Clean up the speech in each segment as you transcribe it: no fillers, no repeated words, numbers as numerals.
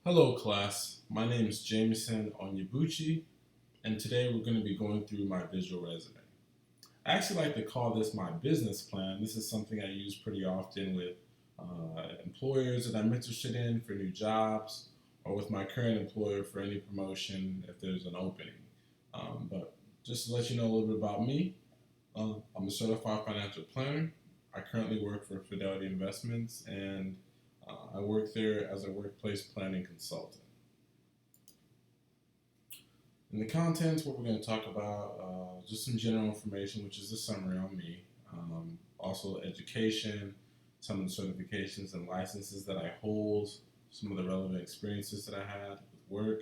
Hello, class. My name is Jameson Onyebuchi, and today we're going to be going through my visual resume. I actually like to call this my business plan. This is something I use pretty often with employers that I'm interested in for new jobs, or with my current employer for any promotion if there's an opening. But just to let you know a little bit about me, I'm a certified financial planner. I currently work for Fidelity Investments, and I work there as a workplace planning consultant. In the contents, what we're going to talk about, just some general information, which is a summary on me. Also, education, some of the certifications and licenses that I hold, some of the relevant experiences that I had with work,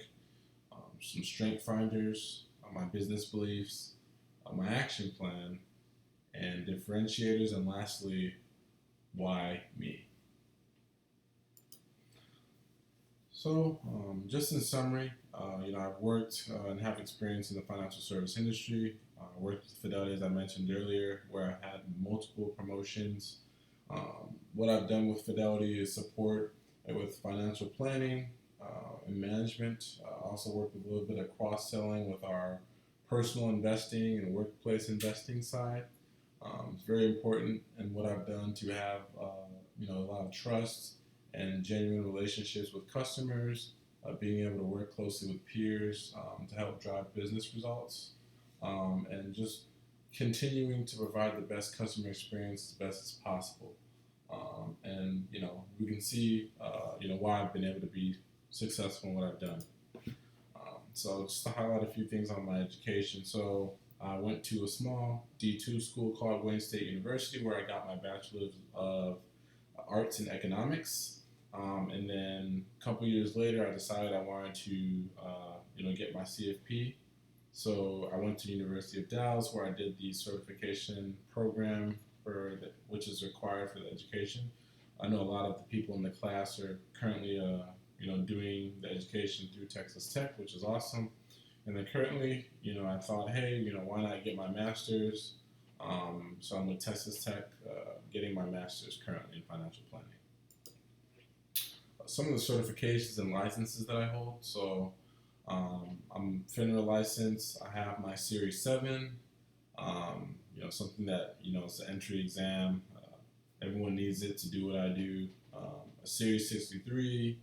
some strength finders, my business beliefs, my action plan, and differentiators, and lastly, why me. Just in summary, I've worked and have experience in the financial service industry. I worked with Fidelity, as I mentioned earlier, where I had multiple promotions. What I've done with Fidelity is support with financial planning and management. I also work with a little bit of cross selling with our personal investing and workplace investing side. It's very important in what I've done to have a lot of trust and genuine relationships with customers, being able to work closely with peers to help drive business results, and just continuing to provide the best customer experience as best as possible. And we can see why I've been able to be successful in what I've done. So just to highlight a few things on my education. So I went to a small D2 school called Wayne State University, where I got my bachelor's of arts in economics. And then a couple years later, I decided I wanted to, get my CFP. So I went to the University of Dallas, where I did the certification program which is required for the education. I know a lot of the people in the class are currently, doing the education through Texas Tech, which is awesome. And then currently, I thought, hey, why not get my master's? So I'm with Texas Tech, getting my master's currently in financial planning. Some of the certifications and licenses that I hold. So I'm FINRA licensed. I have my Series 7. Something that is an entry exam. Everyone needs it to do what I do. A Series 63.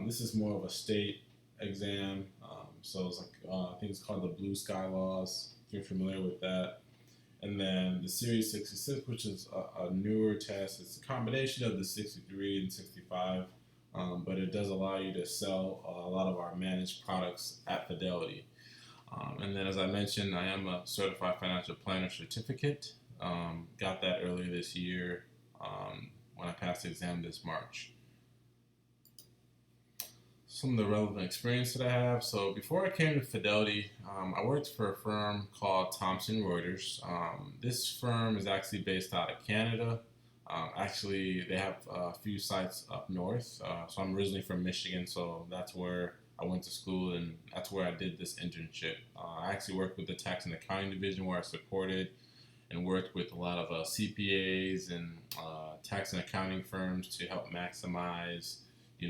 This is more of a state exam. So it's like I think it's called the Blue Sky Laws. If you're familiar with that. And then the Series 66, which is a newer test. It's a combination of the 63 and 65. But it does allow you to sell a lot of our managed products at Fidelity. And then, as I mentioned, I am a certified financial planner certificate. Got that earlier this year when I passed the exam this March. Some of the relevant experience that I have. So before I came to Fidelity, I worked for a firm called Thomson Reuters. This firm is actually based out of Canada. Actually, they have a few sites up north. So I'm originally from Michigan, so that's where I went to school, and that's where I did this internship. I actually worked with the tax and accounting division, where I supported and worked with a lot of CPAs and tax and accounting firms to help maximize,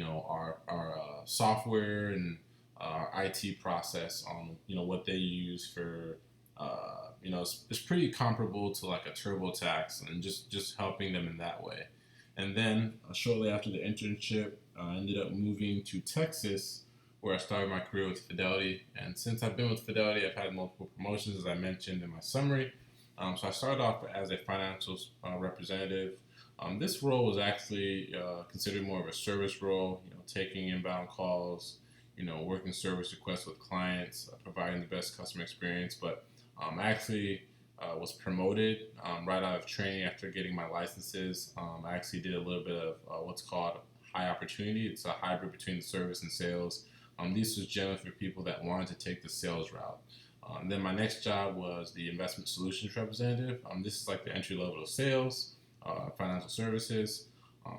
our software and our IT process on, what they use for it's pretty comparable to like a TurboTax, and just helping them in that way. And then shortly after the internship, I ended up moving to Texas, where I started my career with Fidelity. And since I've been with Fidelity, I've had multiple promotions, as I mentioned in my summary. So I started off as a financial representative. This role was actually considered more of a service role, taking inbound calls, working service requests with clients, providing the best customer experience. But I actually was promoted right out of training after getting my licenses. I actually did a little bit of what's called high opportunity. It's a hybrid between the service and sales. This was generally for people that wanted to take the sales route. Then my next job was the investment solutions representative. This is like the entry level of sales, financial services.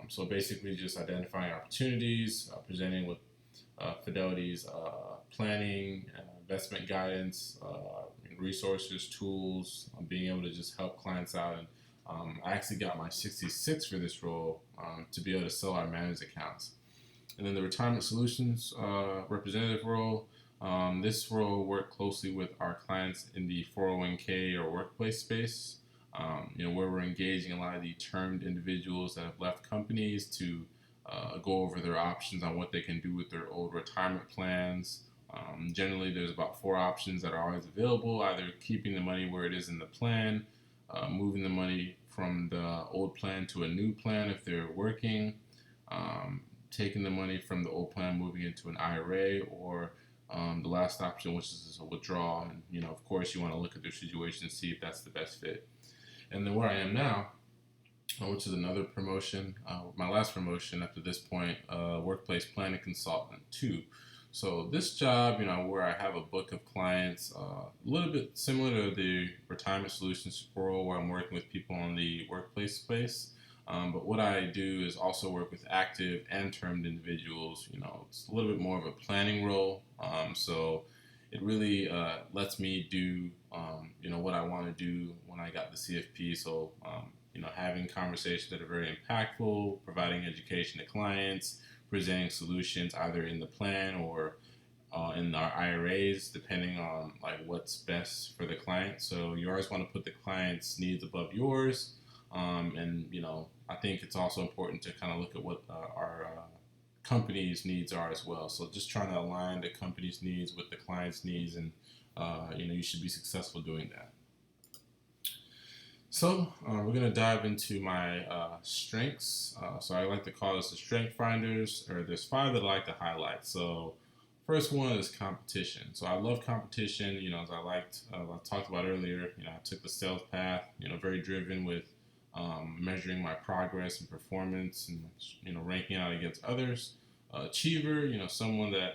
So basically just identifying opportunities, presenting with Fidelity's planning, investment guidance, resources, tools, being able to just help clients out. And I actually got my 66 for this role to be able to sell our managed accounts. And then the retirement solutions representative role. This role work closely with our clients in the 401k or workplace space. Where we're engaging a lot of the termed individuals that have left companies to go over their options on what they can do with their old retirement plans. Generally, there's about four options that are always available: either keeping the money where it is in the plan, moving the money from the old plan to a new plan if they're working, um, taking the money from the old plan, moving it to an IRA, or the last option, which is a withdrawal. And of course, you want to look at their situation and see if that's the best fit. And then where I am now, which is another promotion, my last promotion after this point, workplace planning consultant too. So this job, where I have a book of clients, a little bit similar to the retirement solutions role, where I'm working with people in the workplace space. But what I do is also work with active and termed individuals. It's a little bit more of a planning role. So it really lets me do, what I want to do when I got the CFP. So, having conversations that are very impactful, providing education to clients, presenting solutions either in the plan or in our IRAs, depending on like what's best for the client. So you always want to put the client's needs above yours. And I think it's also important to kind of look at what our company's needs are as well. So just trying to align the company's needs with the client's needs, and you should be successful doing that. So we're going to dive into my strengths. So I like to call this the strength finders, or there's five that I like to highlight. So first one is competition. So I love competition. As I talked about earlier, I took the sales path, very driven with measuring my progress and performance, and ranking out against others. Achiever, someone that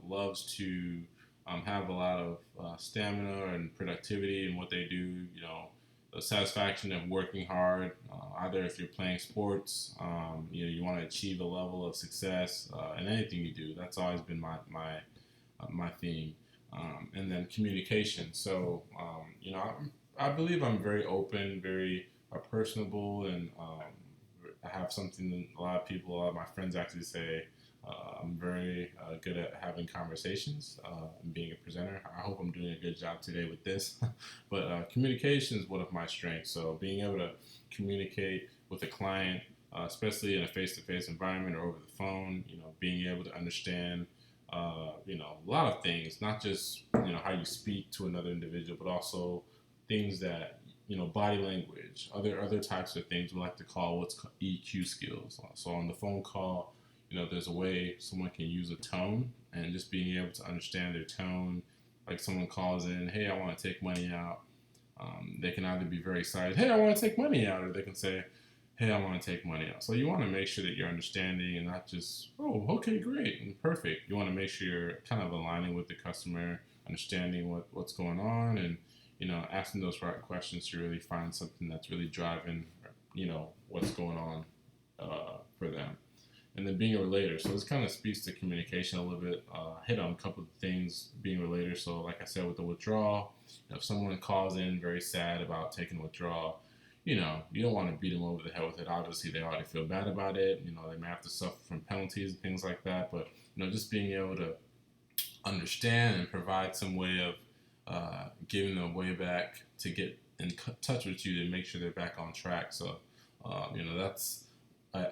loves to have a lot of stamina and productivity in what they do. The satisfaction of working hard. Either if you're playing sports, you want to achieve a level of success in anything you do. That's always been my theme. And then communication. So I believe I'm very open, very personable, and I have something that a lot of my friends actually say. I'm very good at having conversations and being a presenter. I hope I'm doing a good job today with this. But communication is one of my strengths. So being able to communicate with a client, especially in a face-to-face environment or over the phone, being able to understand, a lot of things, not just, how you speak to another individual, but also things that, body language, other types of things we like to call what's called EQ skills. So on the phone call, there's a way someone can use a tone, and just being able to understand their tone. Like someone calls in, hey, I want to take money out. They can either be very excited, hey, I want to take money out, or they can say, hey, I want to take money out. So you want to make sure that you're understanding and not just, oh, okay, great and perfect. You want to make sure you're kind of aligning with the customer, understanding what's going on, and asking those right questions to really find something that's really driving, what's going on for them. And then being a relator. So this kind of speaks to communication a little bit. Hit on a couple of things being a relator. So like I said, with the withdrawal, if someone calls in very sad about taking a withdrawal, you don't want to beat them over the head with it. Obviously, they already feel bad about it. They may have to suffer from penalties and things like that. But just being able to understand and provide some way of giving them a way back to get in touch with you to make sure they're back on track. So that's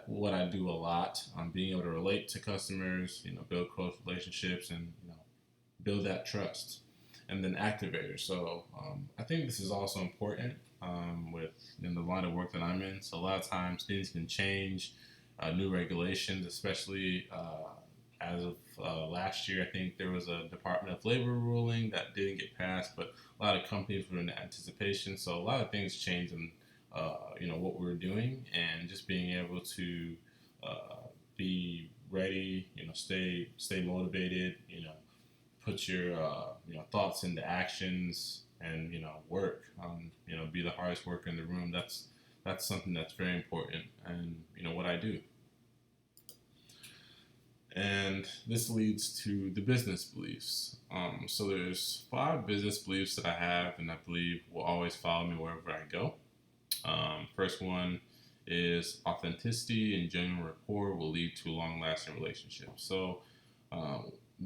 what I do a lot. Being able to relate to customers, build close relationships, and build that trust. And then activators. So I think this is also important with in the line of work that I'm in. So a lot of times things can change, new regulations, especially as of last year. I think there was a Department of Labor ruling that didn't get passed, but a lot of companies were in anticipation. So a lot of things changed in what we were doing, and just being able to be ready, stay motivated, put your thoughts into actions, and work. Be the hardest worker in the room. That's something that's very important, and what I do. And this leads to the business beliefs. So there's 5 business beliefs that I have, and I believe will always follow me wherever I go. First one is authenticity and genuine rapport will lead to long-lasting relationships. So, uh,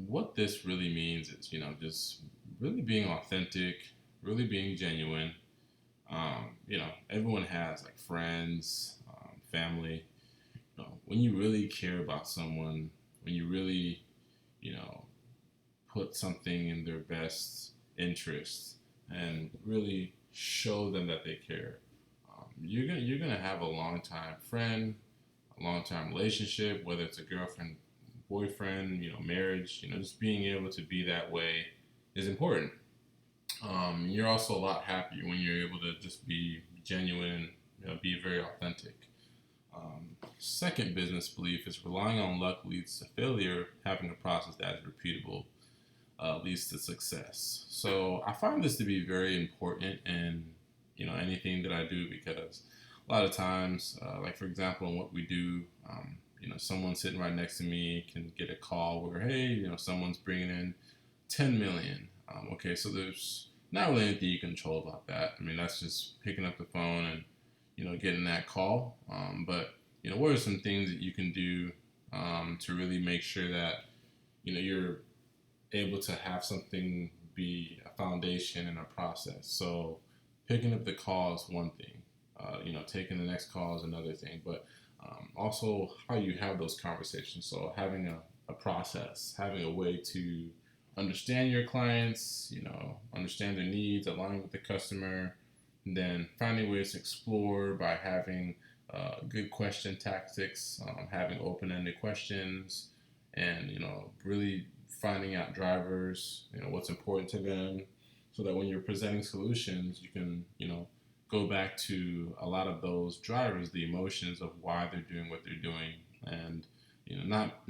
what this really means is, just really being authentic, really being genuine. Everyone has like friends, family. When you really care about someone, when you really, you know, put something in their best interest and really show them that they care, you're gonna have a long time friend, a long time relationship, whether it's a girlfriend, boyfriend, marriage. Just being able to be that way is important. You're also a lot happier when you're able to just be genuine, be very authentic. Second business belief is relying on luck leads to failure. Having a process that is repeatable leads to success. So I find this to be very important in anything that I do, because a lot of times, like for example, in what we do, someone sitting right next to me can get a call where, hey, someone's bringing in 10 million. Okay, so there's not really anything you can control about that. I mean, that's just picking up the phone and getting that call. But what are some things that you can do to really make sure that you're able to have something be a foundation and a process? So picking up the call is one thing. Taking the next call is another thing. But also how you have those conversations. So having a process, having a way to understand your clients, understand their needs, align with the customer, and then finding ways to explore by having good question tactics, having open-ended questions, and really finding out drivers, what's important to them, so that when you're presenting solutions, you can go back to a lot of those drivers, the emotions of why they're doing what they're doing, and not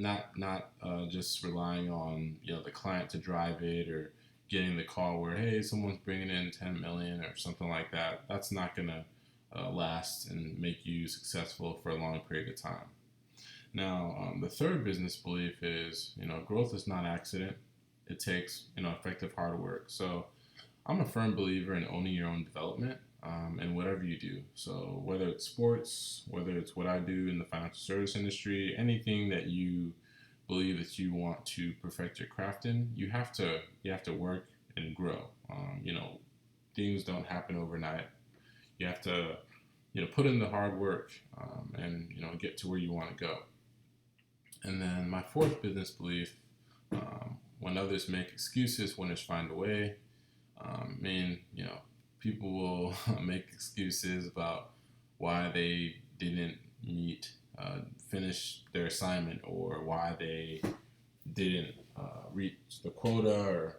just relying on the client to drive it, or getting the call where, hey, someone's bringing in 10 million or something like that. That's not gonna last and make you successful for a long period of time. Now, the third business belief is growth is not accident. It takes effective hard work. So I'm a firm believer in owning your own development, and whatever you do. So whether it's sports, whether it's what I do in the financial service industry, anything that you believe that you want to perfect your craft in, you have to work and grow. Things don't happen overnight. You have to put in the hard work, and get to where you want to go. And then my fourth business belief: when others make excuses, winners find a way. I mean, people will make excuses about why they didn't meet, finish their assignment, or why they didn't reach the quota, or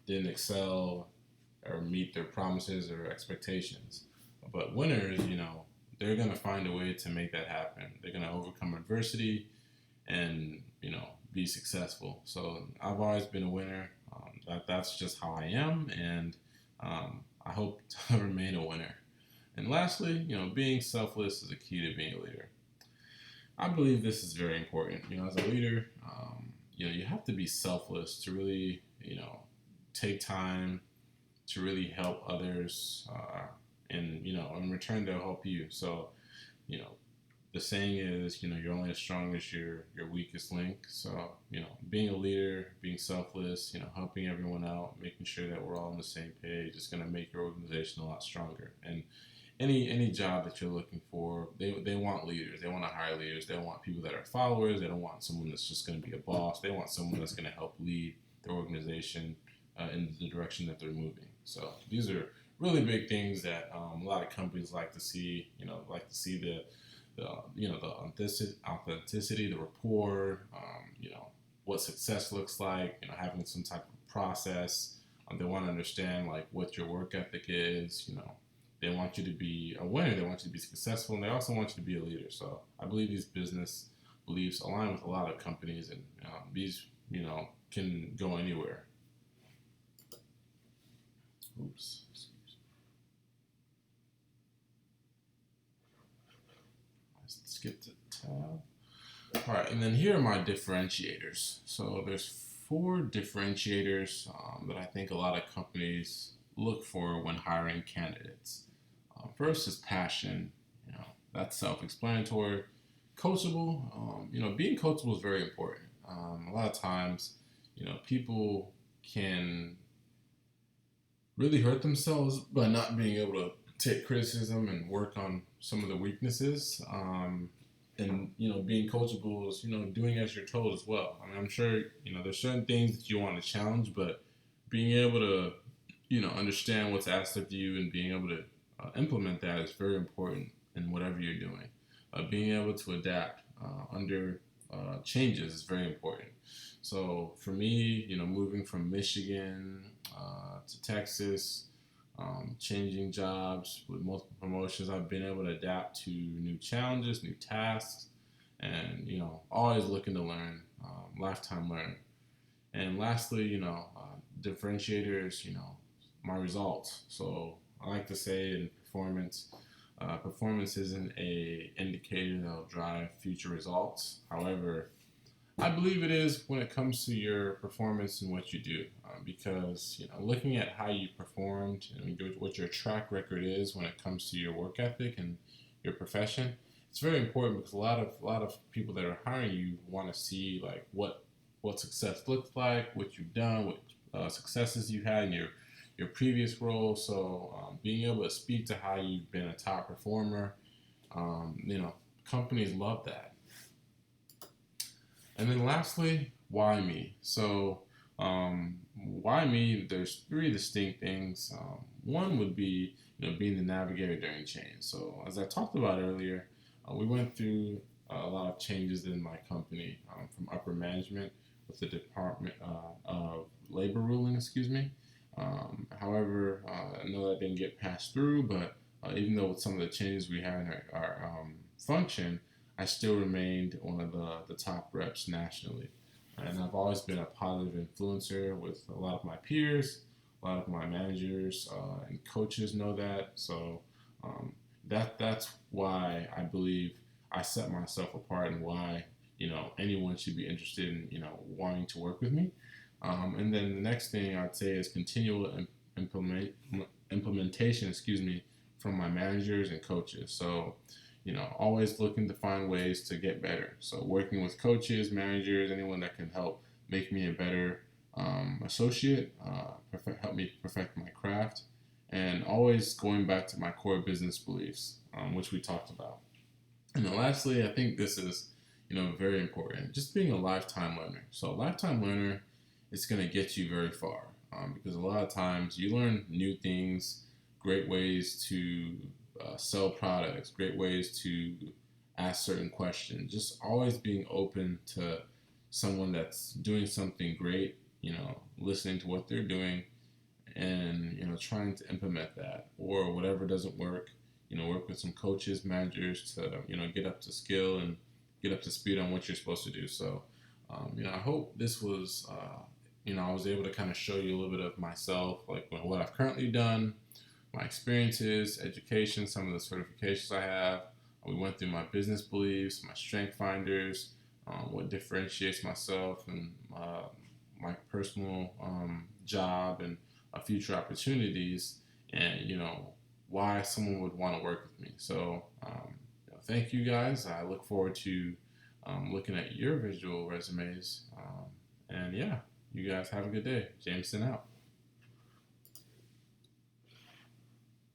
didn't excel or meet their promises or expectations. But winners, they're gonna find a way to make that happen. They're gonna overcome adversity and be successful. So I've always been a winner. That's just how I am, and I hope to remain a winner. And lastly, being selfless is a key to being a leader. I believe this is very important. As a leader, you have to be selfless to really, take time to really help others, and in return they'll help you. So, you know, the saying is, you're only as strong as your weakest link. So, being a leader, being selfless, helping everyone out, making sure that we're all on the same page is going to make your organization a lot stronger. And any job that you're looking for, they want leaders. They want to hire leaders. They don't want people that are followers. They don't want someone that's just going to be a boss. They want someone that's going to help lead their organization in the direction that they're moving. So these are really big things that a lot of companies like to see. Like to see the authenticity, the rapport. What success looks like. Having some type of process. They want to understand like what your work ethic is. They want you to be a winner. They want you to be successful, and they also want you to be a leader. So I believe these business beliefs align with a lot of companies, and these can go anywhere. Oops. I skipped a tab. All right, and then here are my differentiators. So there's four differentiators that I think a lot of companies look for when hiring candidates. First is passion. That's self-explanatory. Coachable, being coachable is very important. A lot of times, people can really hurt themselves by not being able to take criticism and work on some of the weaknesses. And being coachable is doing as you're told as well. I mean, I'm sure there's certain things that you want to challenge, but being able to understand what's asked of you and being able to implement that is very important in whatever you're doing. Being able to adapt under changes is very important. So for me, moving from Michigan to Texas, changing jobs with multiple promotions, I've been able to adapt to new challenges, new tasks, and always looking to learn, lifetime learner. And lastly, differentiators, my results. So I like to say in performance isn't a indicator that'll drive future results. However, I believe it is when it comes to your performance and what you do, because looking at how you performed and what your track record is when it comes to your work ethic and your profession, it's very important because a lot of people that are hiring you want to see like what success looks like, what you've done, what successes you had in your previous role. So being able to speak to how you've been a top performer, companies love that. And then lastly, why me? So why me? There's three distinct things. One would be being the navigator during change. So as I talked about earlier, we went through a lot of changes in my company from upper management with the Department of Labor ruling, excuse me. However, I know that didn't get passed through, but even though with some of the changes we had in our function, I still remained one of the top reps nationally. And I've always been a positive influencer with a lot of my peers, a lot of my managers and coaches know that. So that's why I believe I set myself apart and why anyone should be interested in wanting to work with me. And then the next thing I'd say is continual implementation, excuse me, from my managers and coaches. So, always looking to find ways to get better. So, working with coaches, managers, anyone that can help make me a better associate, help me perfect my craft, and always going back to my core business beliefs, which we talked about. And then lastly, I think this is, very important. Just being a lifetime learner. So a lifetime learner is going to get you very far because a lot of times you learn new things, great ways to sell products, great ways to ask certain questions. Just always being open to someone that's doing something great, listening to what they're doing and trying to implement that or whatever doesn't work, work with some coaches, managers to get up to skill and get up to speed on what you're supposed to do. So I hope this was I was able to kind of show you a little bit of myself, like what I've currently done, my experiences, education, some of the certifications I have. We went through my business beliefs, my strength finders, what differentiates myself and my personal job and future opportunities, and why someone would want to work with me. So thank you guys. I look forward to looking at your visual resumes. And yeah, you guys have a good day. Jameson out.